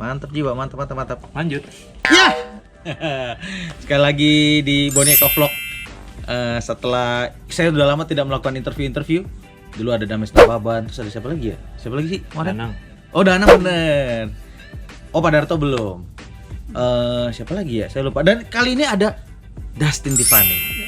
Mantap Jiwa, mantap. Lanjut. Ya. Sekali lagi di Boneka Vlog. Setelah saya udah lama tidak melakukan interview. Dulu ada Dames Tababan, terus ada siapa lagi ya? Siapa lagi sih? Danang. Oh, Danang bener. Oh, Pak Darto belum. Siapa lagi ya? Saya lupa. Dan kali ini ada Dustin Tiffany.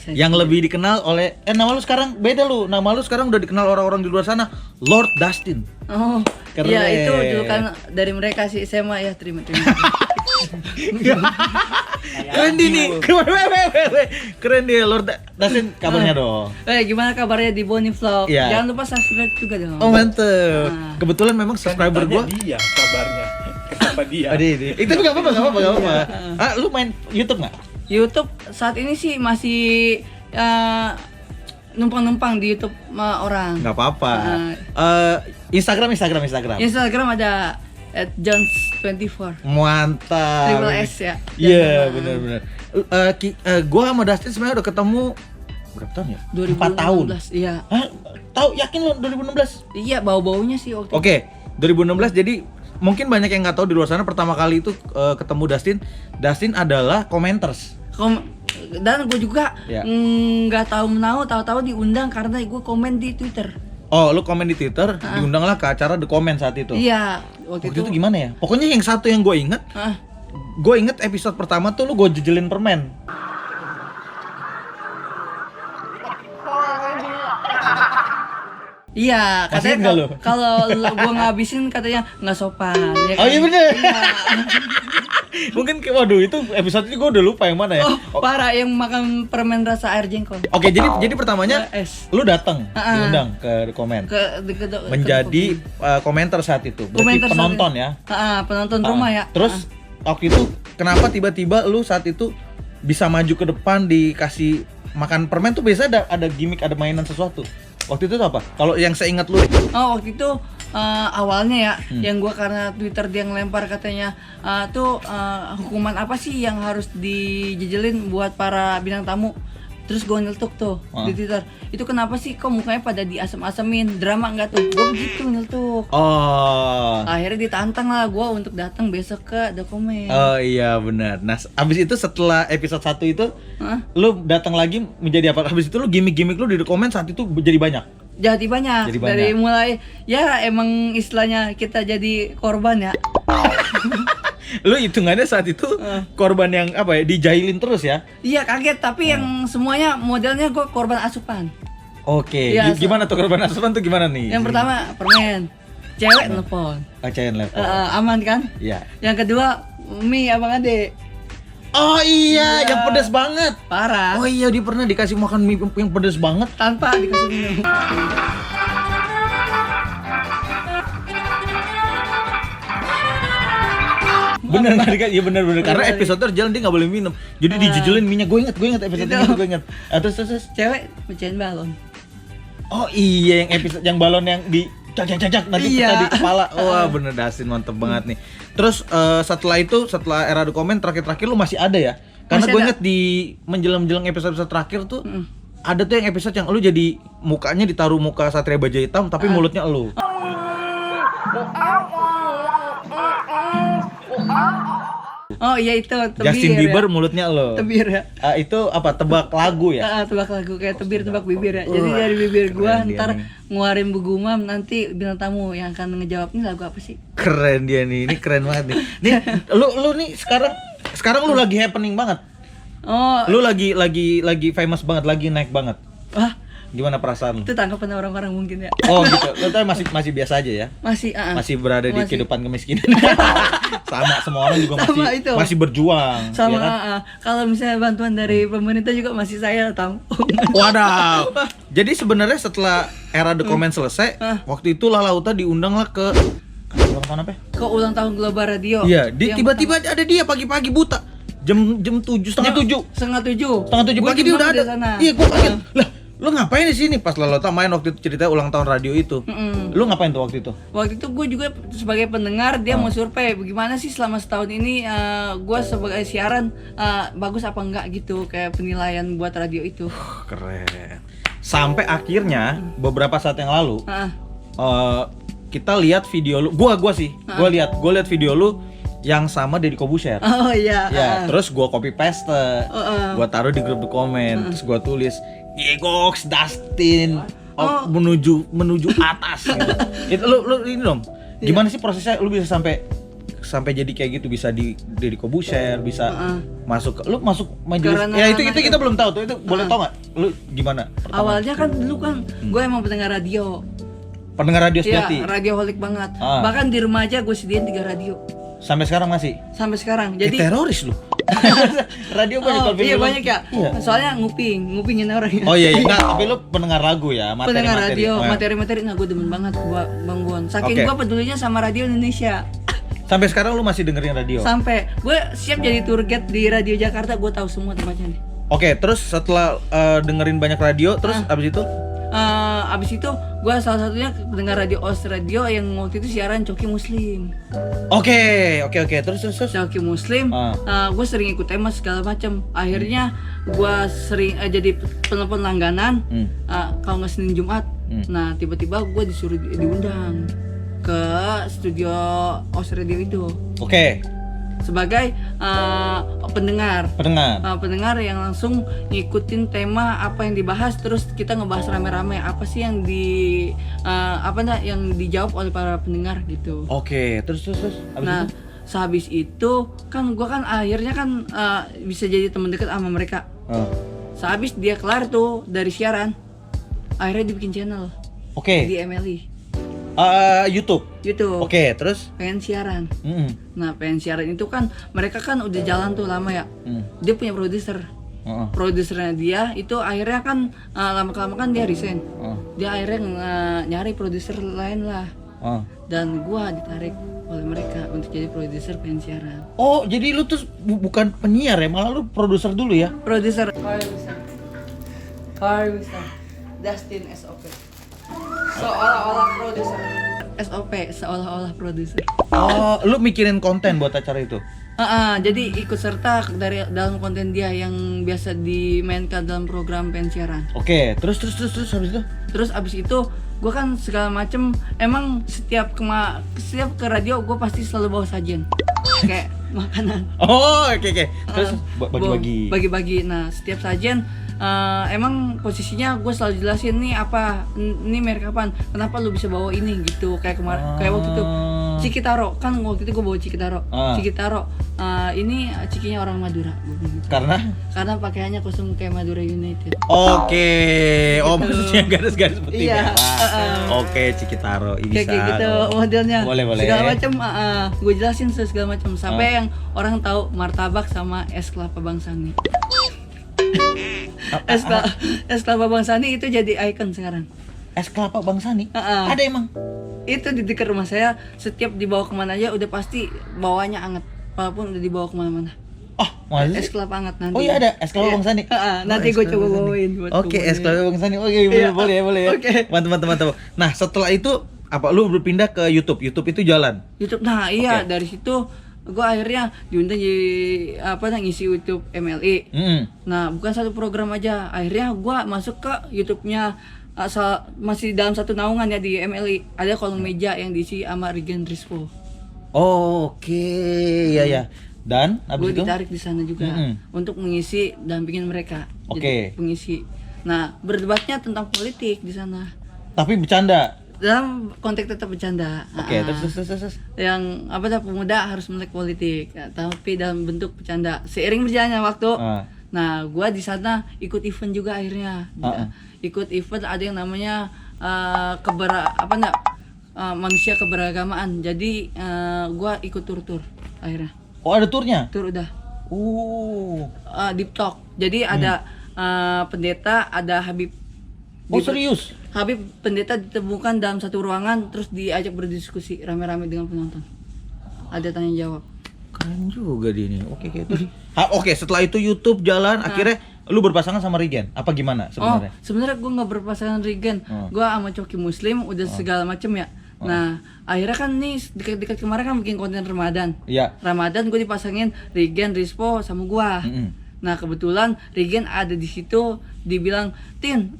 Yang lebih dikenal oleh nama lu sekarang beda lu. Nama lu sekarang udah dikenal orang-orang di luar sana, Lord Dustin. Oh, Keren. iya itu julukan dari mereka sih, saya mah ya terima. Keren dia nih. Keren dia Lord Dustin, kabarnya dong. Gimana kabarnya di Boni Vlog? Iya. Jangan lupa subscribe juga dong. Oh, mantep. Kebetulan memang subscriber gua. Dia kabarnya. Kenapa dia? Itu enggak apa-apa. Lu main YouTube enggak? YouTube saat ini sih masih numpang-numpang di YouTube orang. Enggak apa-apa. Instagram. Instagram ada @jones24. Mantap. Triple S ya. Iya, benar. Gua sama Dustin sebenarnya udah ketemu berapa tahun ya? 4 tahun. 2016. Iya. Hah? Tahu yakin lo 2016? Iya, bau-baunya sih waktu itu. Oke, 2016 jadi mungkin banyak yang nggak tahu di luar sana pertama kali itu ketemu Dustin. Dustin adalah commenters. Dan gue juga Ya. nggak tahu diundang karena gue komen di Twitter. Oh, lu komen di Twitter, diundanglah ke acara The Comment saat itu. Iya, Waktu itu gimana ya? Pokoknya yang satu yang gue inget, episode pertama tuh lu gue jejelin permen. Iya, Masih ingat katanya lu? kalau gue ngabisin katanya nggak sopan. Ya Oh kan? iya bener. Iya. Mungkin waduh itu episode ini gue udah lupa yang mana ya. Oh, parah yang makan permen rasa air jengkol. Oke, jadi pertamanya Es. lu datang diundang ke The Comment. Menjadi komentar saat itu. Berarti Komentar saat penonton itu. ya. Penonton rumah ya. Terus waktu itu kenapa tiba-tiba lu saat itu bisa maju ke depan dikasih makan permen tuh biasa ada gimmick, ada mainan sesuatu. Waktu itu tuh apa? Kalau yang saya ingat lu deh. Oh, waktu itu awalnya ya, yang gua karena Twitter dia ngelempar katanya hukuman apa sih yang harus dijejelin buat para bintang tamu. Terus gue nyeletuk tuh di Twitter. Itu kenapa sih kok mukanya pada diasem-asemin? Drama enggak tuh? Gue begitu nyeletuk. Oh. Akhirnya ditantang lah gue untuk datang besok ke The Comment. Oh iya benar. Nah, abis itu setelah episode 1 itu lu datang lagi menjadi apa? Abis itu lu gimmick-gimmick lu di The Comment saat itu jadi banyak. Jadi banyak. Dari mulai ya emang istilahnya kita jadi korban ya. Lu hitungannya saat itu korban yang apa ya, dijailin terus ya? Iya kaget, tapi yang semuanya modelnya gue korban asupan. Oke, Ya, gimana tuh korban asupan tuh gimana nih? Yang pertama permen, cewek nelfon, Bacain level. aman kan? Iya. Yang kedua mie abang ade, Oh iya, yang pedas banget. parah, Oh iya, dia pernah dikasih makan mie yang pedas banget. tanpa dikasih minum. Bener nggak dikasih? Iya bener. Karena episode terjalan dia nggak boleh minum. Jadi dijejelin minyak. Gue inget episode itu gue inget. Terus. Cewek pecahin balon. Oh iya, yang episode yang balon yang di cak nanti pecah di kepala. Wah bener, Dustin mantep banget nih. Terus setelah era The Comment terakhir lu masih ada ya? Karena gue inget di menjelang episode terakhir tuh ada tuh yang episode yang lu jadi mukanya ditaruh muka Satria Baja Hitam tapi mulutnya elu. Oh iya itu tebir. Justin Bieber ya. mulutnya elu. Tebir ya. Itu apa? Tebak lagu ya? Tebak lagu kayak tebak bibir ya. Jadi dari bibir gua keren dia ntar nih. ngeluarin bugumam, nanti bintang tamu yang akan ngejawab ini lagu apa sih? Keren dia nih. Ini keren banget nih. Nih, lu nih sekarang lu lagi happening banget. Oh, Lu lagi famous banget, lagi naik banget. wah, Gimana perasaan lu? itu tanggapan orang-orang mungkin ya. Oh gitu. Lu tuh masih biasa aja ya? Masih berada di kehidupan kemiskinan. Sama semua orang juga Sama itu. masih berjuang. Sama ya kan? kalau misalnya bantuan dari pemerintah juga masih saya tampung. Wadaw. Jadi sebenarnya setelah era The Comment selesai, waktu itu Lala Uta diundang lah ke ulang tahun apa? Ke ulang tahun Global Radio. Iya, Yang tiba-tiba ada dia pagi-pagi buta. Jam 7, setengah 7 setengah 7 pagi dia udah ada. Iya, gua kaget. Lah, Lu ngapain di sini? Pas Lalota main waktu itu cerita ulang tahun radio itu. Lu ngapain tuh waktu itu? Waktu itu gue juga sebagai pendengar, dia mau survei bagaimana sih selama setahun ini gue sebagai siaran bagus apa enggak gitu, kayak penilaian buat radio itu. Keren. Sampai akhirnya beberapa saat yang lalu kita lihat video lu. Gua lihat video lu yang sama Deddy Corbuzier. Oh iya. Ya, terus gua copy paste. Gua taruh di grup komen, terus gua tulis Yegox Dustin menuju atas gitu. Itu lu ini dong. Gimana sih prosesnya lu bisa sampai jadi kayak gitu, bisa di Deddy Corbuzier, bisa masuk majelis. Ya itu kita belum tahu tuh. Itu boleh tahu nggak? Lu gimana? Awalnya kan dulu kan gue emang pendengar radio. Pendengar radio sejati. Iya, radioholik banget. Bahkan di rumah aja gue sediain 3 radio. Sampai sekarang masih? Sampai sekarang. Jadi teroris lu. Radio banyak kalau iya banyak ya. Iya. Soalnya ngupingin orang ya. Oh iya, enggak, tapi lu pendengar lagu ya, Pendengar radio, Oh, materi-materi. Nah, gue demen banget Bang Bon. Saking Oke. gue pedulinya sama radio Indonesia. Sampai sekarang lu masih dengerin radio? Sampai gue siap jadi tour guide di Radio Jakarta, gue tahu semua tempatnya nih. Oke, terus setelah dengerin banyak radio, terus abis itu? Abis itu gue salah satunya pendengar radio OS Radio yang waktu itu siaran Coki Muslim. Oke, terus. Coki Muslim, gue sering ikut tema segala macam. Akhirnya gue sering jadi penelpon langganan. Kalau nggak Senin Jumat, nah tiba-tiba gue disuruh diundang ke studio OS Radio itu. Oke. Sebagai pendengar yang langsung ngikutin tema apa yang dibahas, terus kita ngebahas rame-rame apa sih yang yang dijawab oleh para pendengar gitu. Oke, terus Nah, sehabis itu kan gua kan akhirnya kan bisa jadi teman dekat sama mereka. Sehabis dia kelar tuh dari siaran, akhirnya dibikin channel. Oke. Di MLI. YouTube. Oke, terus? Pengen siaran. Nah, pengen siaran itu kan mereka kan udah jalan tuh lama ya. Dia punya produser. Produsernya dia itu akhirnya kan lama-kelamaan kan dia resign. Dia akhirnya nyari produser lain lah. Dan gua ditarik oleh mereka untuk jadi produser pengen siaran. Oh, jadi lu tuh bukan penyiar ya, malah lu produser dulu ya? Produser. Farwisa. Dustin SOP. Seolah-olah produser. SOP, seolah-olah produser. Oh, lu mikirin konten buat acara itu? Jadi ikut serta dalam konten dia yang biasa dimainkan dalam program pensiaran. Oke, terus habis itu? Terus abis itu gue kan segala macem, emang setiap ke radio gue pasti selalu bawa sajian kayak makanan. Oh, oke. Terus bagi-bagi. Nah, setiap sajian emang posisinya gue selalu jelasin nih ini merek apaan, kenapa lu bisa bawa ini gitu, kayak kemarin kayak waktu itu Cikitaro, kan waktu itu gue bawa Cikitaro. Ini cikinya orang Madura gitu. Karena pakaiannya kostum kayak Madura United. Oke. Maksudnya garis-garis putih iya. Oke, Cikitaro bisa. Kayak gitu modelnya. Boleh. Segala macam gue jelasin segala macam sampai yang orang tahu martabak sama es kelapa Bang Sani. Es kelapa Bang Sani itu jadi ikon sekarang. Es kelapa Bang Sani? Ada emang? Itu di dekat rumah saya, setiap dibawa kemana aja udah pasti bawanya anget, walaupun udah dibawa kemana-mana. Oh, maksudnya? Es kelapa anget nanti. Oh iya ada es kelapa Bang Sani. Nanti gue coba bawain buat. Oke, es kelapa Bang Sani. Oke, boleh ya. Oke. Mantap. Nah, setelah itu apa lu berpindah ke YouTube? YouTube itu jalan. YouTube. Nah, iya dari situ gue akhirnya diundang jadi ngisi YouTube MLI. Nah, bukan satu program aja. Akhirnya gue masuk ke YouTube-nya masih dalam satu naungan ya di MLI. Ada kolom meja yang diisi sama Regen Rispo. Oh, oke. Ya. Dan gue ditarik di sana juga untuk mengisi dampingin mereka. Oke. Jadi pengisi. Nah, berdebatnya tentang politik di sana. Tapi bercanda. Dalam konteks tetap bercanda. Oke, terus. Yang pemuda harus melek politik, tapi dalam bentuk bercanda. Seiring berjalannya waktu. Nah, gua di sana ikut event juga akhirnya. Ikut event ada yang namanya manusia keberagamaan. Jadi gua ikut tur akhirnya. Oh, ada turnya? Tur udah. Deep talk. Jadi ada pendeta, ada Habib. Oh, serius? Habib pendeta ditemukan dalam satu ruangan, terus diajak berdiskusi rame-rame dengan penonton. Ada tanya jawab. Keren juga dia nih. Oke. Oke, setelah itu YouTube jalan, akhirnya Lu berpasangan sama Regen? Apa gimana sebenarnya? Sebenarnya gue nggak berpasangan Regen. Gue sama Coki Muslim udah segala macem ya. Nah, akhirnya kan nih dekat-dekat kemarin kan bikin konten Ramadan. Iya. Ramadan gue dipasangin Regen, Rispo sama gua. Nah, kebetulan Regen ada di situ, dibilang, "Tin,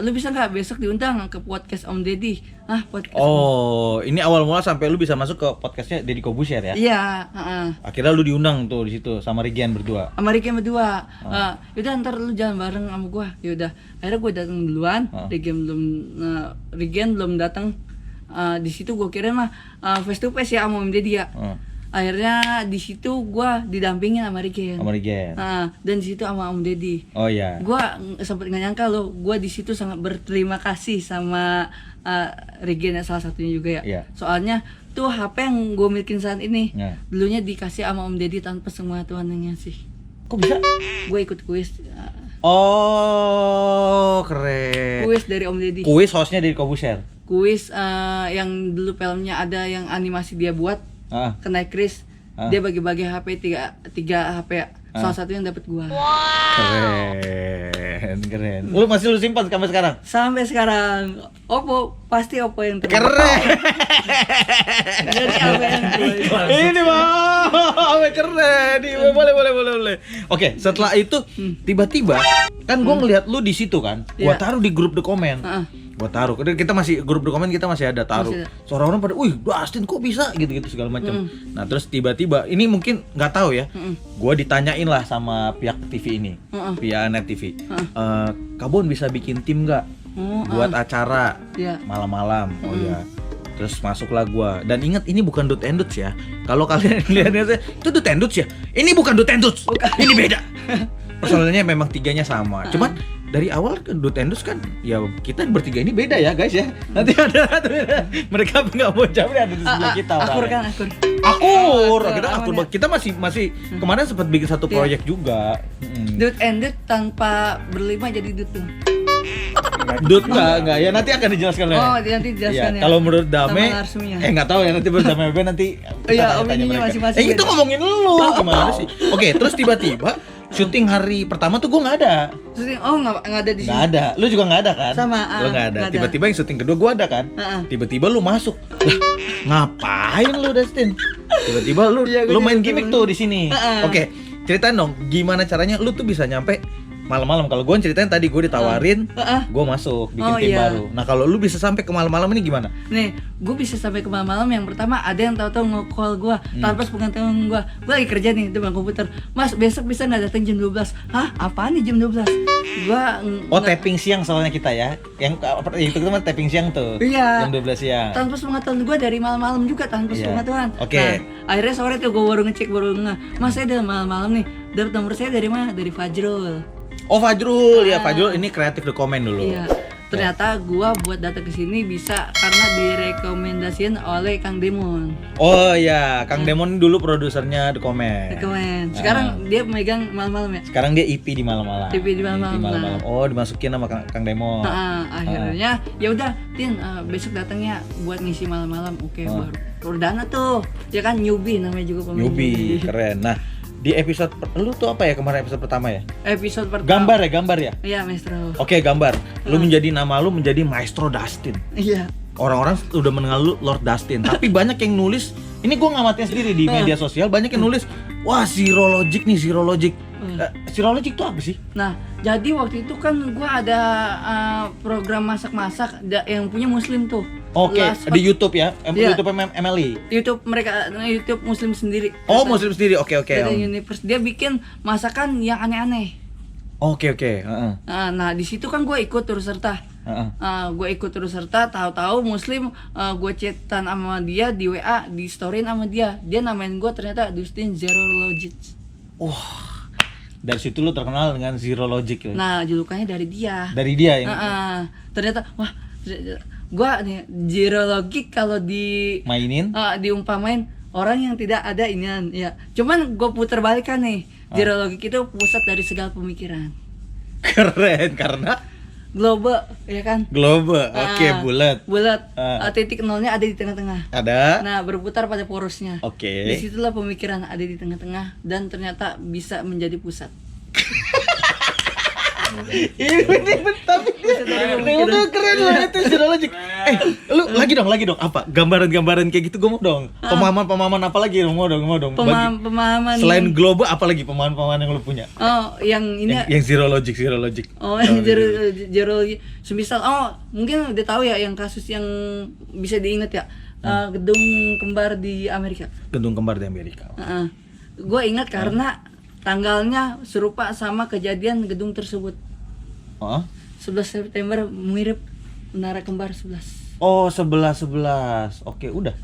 lu bisa nggak besok diundang ke podcast Om Deddy?" Podcast. Oh, ini awal mula sampai lu bisa masuk ke podcastnya Deddy Corbuzier ya? Iya, Akhirnya lu diundang tuh di situ sama Regen berdua. sama Regen berdua. Yaudah ntar lu jalan bareng sama gua. Yaudah, akhirnya gua datang duluan. Regen belum datang. Di situ gua kira mah face to face ya sama Om Deddy ya. Akhirnya di situ gua didampingin sama Regen. Dan di situ sama Om Deddy. Oh iya. Gua sempet nggak nyangka loh, gua di situ sangat berterima kasih sama Regen ya, salah satunya juga ya. Iya. Soalnya tuh HP yang gue milikin saat ini Iya. dulunya dikasih sama Om Deddy tanpa semua Tuhan yang ngasih. Kok bisa? Gue ikut kuis. Oh, keren. Kuis dari Om Deddy. Kuis hostnya Deddy Corbuzier. Kuis yang dulu filmnya ada yang animasi dia buat. Kena Chris. Dia bagi-bagi HP tiga HP ya. Salah satu yang dapat gua. Keren. Lu masih simpan sampai sekarang? Sampai sekarang. Oppo, pasti Oppo yang terbaik. Keren. Jadi apa yang terbaik? Ini mah, keren. Ini boleh. Oke, setelah itu tiba-tiba kan gua ngelihat lu di situ kan. Gua taruh di grup The Comment. Gua taruh. Kita masih grup The Comment, kita masih ada taruh. So, orang-orang pada, "Wih, Dustin kok bisa?" gitu-gitu segala macam. Nah, terus tiba-tiba ini mungkin nggak tahu ya. Gua ditanyain lah sama pihak TV ini. Pihak Net TV. Kabon bisa bikin tim nggak? Buat acara malam-malam. Oh iya. Terus masuklah gua. Dan ingat ini bukan Dut and Duts ya. Kalau kalian lihatnya itu Dut and Duts ya. Ini bukan Dut and Duts. Ini beda. Personalnya memang tiganya sama. Cuman dari awal Dut and Duts kan ya kita bertiga ini beda ya guys ya. Nanti ada mereka nggak mau jawab, ada di sebelah kita. Akur. Kita masih kemarin sempat bikin satu proyek juga. Dut and Dut tanpa berlima jadi Dut tuh. Dut enggak ya, nanti akan dijelaskan ya. Oh, nanti dijelaskan ya. Kalau menurut Dame enggak tahu ya, nanti menurut Dame nanti iya, opininya masing-masing. Itu ngomongin lu gimana sih? Oke, terus tiba-tiba syuting hari pertama tuh gue nggak ada. Syuting nggak ada di sini. Nggak ada, lu juga nggak ada kan? Sama. Lu nggak ada. Tiba-tiba yang syuting kedua gue ada kan? Tiba-tiba lu masuk. Lah, ngapain lu Dustin? Tiba-tiba lu main gimmick tuh di sini. Oke, ceritain dong gimana caranya lu tuh bisa nyampe malam-malam. Kalau gue ceritain tadi gue ditawarin, gue masuk bikin tim baru. Nah kalau lu bisa sampai ke malam-malam ini gimana? Nih, gue bisa sampai ke malam-malam. Yang pertama ada yang tahu-tahu nge-call gue tanpa sepengetahuan gue. Gue lagi kerja nih depan komputer. "Mas, besok bisa nggak datang jam 12? Hah? Apaan nih jam 12? Gue tapping siang soalnya kita ya. Yang itu mah tapping siang tuh. Iya. Jam 12 siang. Tanpa sepengetahuan gue dari malam-malam juga tanpa sepengetahuan. Oke. Nah, akhirnya sore tuh gue baru ngecek "Mas, saya dari malam-malam nih. Dapat nomor saya dari mana? Dari Fajrul." Oh Fajrul, ya Fajrul ini kreatif The Comment dulu. Iya. Ternyata gua buat datang ke sini bisa karena direkomendasiin oleh Kang Demon. Oh iya, Kang Demon dulu produsernya The Comment. Sekarang dia megang malam-malam ya. Sekarang dia EP di malam-malam. EP di malam-malam. Oh, dimasukin sama Kang Demon. Akhirnya ya udah, Tin, besok datangnya buat ngisi malam-malam. Oke, baru perdana tuh. Ya kan newbie namanya juga pemain. Newbie, keren. Nah, di episode lu tuh apa ya kemarin episode pertama ya? Episode pertama. Gambar ya? Iya, Maestro. Oke, gambar. Lu menjadi nama lu menjadi Maestro Dustin. Iya. Orang-orang udah mengenal lu Lord Dustin, tapi banyak yang nulis, ini gua ngamatin sendiri di media sosial, banyak yang nulis, "Wah, Zero Logic nih, Zero Logic." Zero Logic itu apa sih? Nah, jadi waktu itu kan gua ada program masak-masak yang punya Muslim tuh. Oke, di YouTube ya? YouTube MLI? YouTube mereka, YouTube Muslim sendiri. Oh, Muslim sendiri, oke. Dari Universe, dia bikin masakan yang aneh-aneh. Oke. Nah, di situ kan gue ikut turut serta. Tahu-tahu Muslim, gue chatan sama dia di WA, di storyin sama dia. Dia namain gue ternyata Dustin Zero Logic. Wah, dari situ lu terkenal dengan Zero Logic ya? Nah, julukannya dari dia. Dari dia yang ternyata, wah, gua nih Zero Logic kalau mainin diumpamain orang yang tidak ada inian ya. Cuman gue puter balikan nih. Zero Logic itu pusat dari segala pemikiran. Keren, karena globe, ya kan? Globe, oke, bulat. Titik nolnya ada di tengah-tengah. Ada. Nah, berputar pada porosnya. Oke. Disitulah pemikiran ada di tengah-tengah dan ternyata bisa menjadi pusat. Ini tapi itu keren loh itu Zero Logic. Lu lagi dong apa? Gambaran-gambaran kayak gitu gue mau dong. Pemahaman apa lagi mau dong. Bagi. Pemahaman Selain global apa lagi pemahaman yang lu punya? Oh, yang ini Yang Zero Logic. Oh, yang Zero semisal mungkin udah tahu ya yang kasus yang bisa diingat ya. Gedung kembar di Amerika. Gedung kembar di Amerika. Gue ingat karena tanggalnya serupa sama kejadian gedung tersebut. 11 September mirip Menara Kembar 11. Oh, 11. Oke, udah.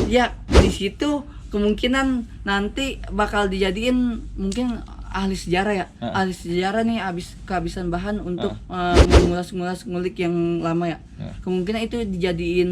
Ya, di situ kemungkinan nanti bakal dijadiin mungkin ahli sejarah ya. Ahli sejarah nih kehabisan bahan untuk ngulik yang lama ya. Kemungkinan itu dijadiin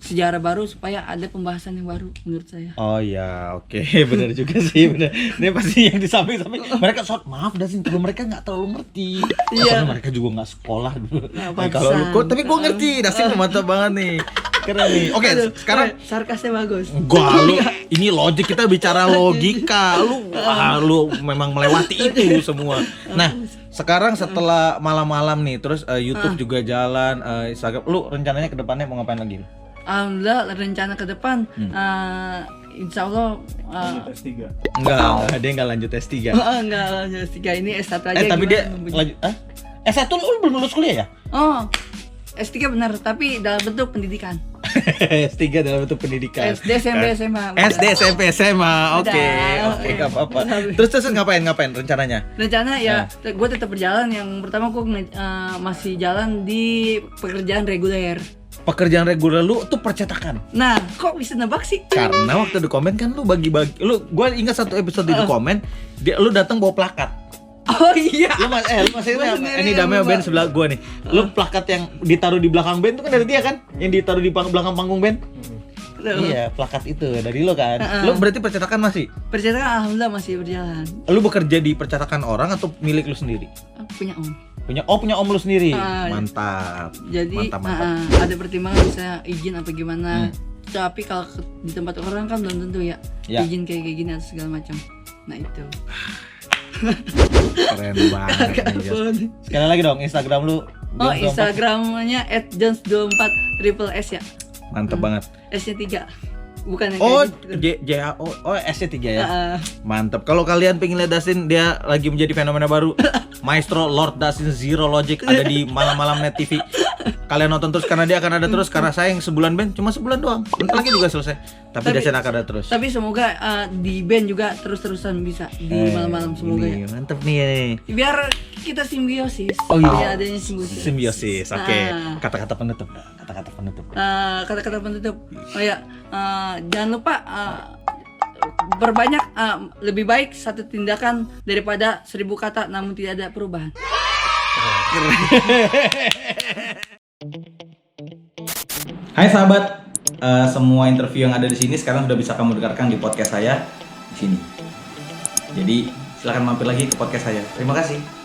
sejarah baru supaya ada pembahasan yang baru menurut saya. Oh ya, oke. Benar juga sih, benar. Ini pasti yang di samping mereka maaf dah sih, mereka nggak terlalu ngerti. Karena mereka juga nggak sekolah dulu. Kalau lu tapi gue ngerti, Dasin mantap banget nih. Keren nih. Oke, sekarang sarkasnya bagus. Lu ini logik, kita bicara logika. Lu memang melewati itu semua. Nah, sekarang setelah malam-malam nih, terus YouTube juga jalan, Instagram. Lu rencananya ke depannya mau ngapain lagi? Alhamdulillah rencana ke depan insya Allah lanjut S3. Enggak, dia enggak lanjut S3. Enggak lanjut S3, ini S1 aja. Tapi dia lanjut S1 lu belum lulus kuliah ya? S3 benar, tapi dalam bentuk pendidikan. S3 dalam bentuk pendidikan. SD, SMP, SMA. SD, SMP, SMA. Oke, enggak apa-apa. Terus ngapain rencananya? Rencana ya, gue tetap berjalan. Yang pertama gue masih jalan di pekerjaan reguler. Pekerjaan reguler lu tuh percetakan. Nah, kok bisa nebak sih? Karena waktu di komen kan lu bagi-bagi. Gue ingat satu episode di komen, lu datang bawa plakat. Oh iya. Lu masih ini Damai band sebelah gua nih. Lu plakat yang ditaruh di belakang band itu kan dari dia kan? Yang ditaruh di belakang panggung band. Iya, plakat itu dari lo kan. Lu berarti percetakan masih? Percetakan alhamdulillah masih berjalan. Lu bekerja di percetakan orang atau milik lu sendiri? Punya om. Punya om lu sendiri. Mantap. Jadi mantap. ada pertimbangan bisa izin apa gimana. Tapi kalau di tempat orang kan belum tentu ya. Izin kayak gini atau segala macam. Nah, itu. Keren banget nih, sekali lagi dong Instagram lu. Instagramnya @jones24SSS ya. Mantap banget. S-nya 3. Bukan yang S-nya 3 ya. Mantap. Kalau kalian pengen lihat Dasin, dia lagi menjadi fenomena baru. Maestro Lord Dasin Zero Logic ada di malam-malam Net TV. Kalian nonton terus karena dia akan ada terus, karena saya yang sebulan band cuma sebulan doang. Bentar lagi juga selesai. Tapi Dasin akan ada terus. Tapi semoga di band juga terus-terusan bisa di malam-malam semoga ya. Mantap nih. Biar kita simbiosis. Oh iya, adanya simbiosis. Simbiosis. Oke. Kata-kata penutup. Kata-kata penutup. Oh ya, jangan lupa berbanyak lebih baik satu tindakan daripada 1000 kata namun tidak ada perubahan. Hai sahabat, semua interview yang ada di sini sekarang sudah bisa kamu dengarkan di podcast saya di sini. Jadi silakan mampir lagi ke podcast saya. Terima kasih.